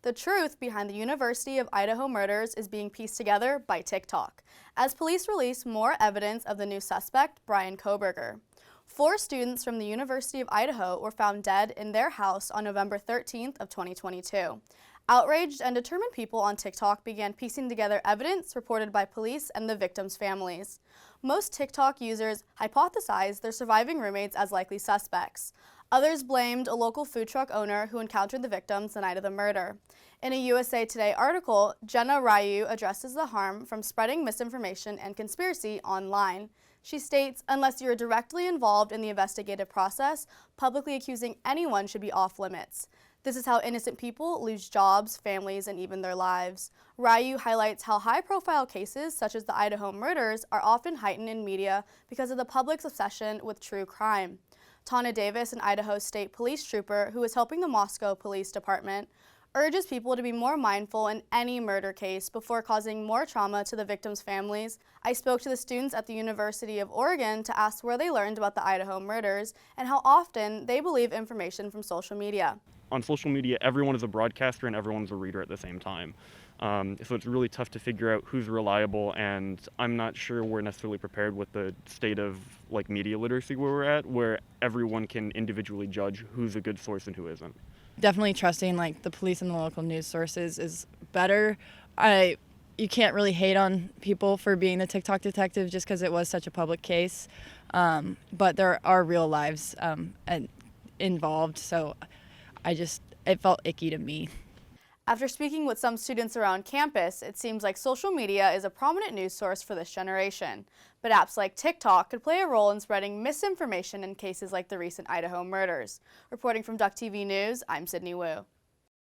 The truth behind the University of Idaho murders is being pieced together by TikTok, as police release more evidence of the new suspect, Brian Koberger. 4 students from the University of Idaho were found dead in their house on November 13th of 2022. Outraged and determined people on TikTok began piecing together evidence reported by police and the victims' families. Most TikTok users hypothesized their surviving roommates as likely suspects. Others blamed a local food truck owner who encountered the victims the night of the murder. In a USA Today article, Jenna Ryu addresses the harm from spreading misinformation and conspiracy online. She states, unless you are directly involved in the investigative process, publicly accusing anyone should be off limits. This is how innocent people lose jobs, families, and even their lives. Ryu highlights how high-profile cases such as the Idaho murders are often heightened in media because of the public's obsession with true crime. Tana Davis, an Idaho State Police trooper who is helping the Moscow Police Department, urges people to be more mindful in any murder case before causing more trauma to the victims' families. I spoke to the students at the University of Oregon to ask where they learned about the Idaho murders and how often they believe information from social media. On social media, everyone is a broadcaster and everyone's a reader at the same time. So it's really tough to figure out who's reliable, and I'm not sure we're necessarily prepared with the state of media literacy where we're at, where everyone can individually judge who's a good source and who isn't. Definitely trusting the police and the local news sources is better. You can't really hate on people for being the TikTok detective just because it was such a public case, but there are real lives involved, so it felt icky to me. After speaking with some students around campus, it seems like social media is a prominent news source for this generation. But apps like TikTok could play a role in spreading misinformation in cases like the recent Idaho murders. Reporting from Duck TV News, I'm Sydney Wu.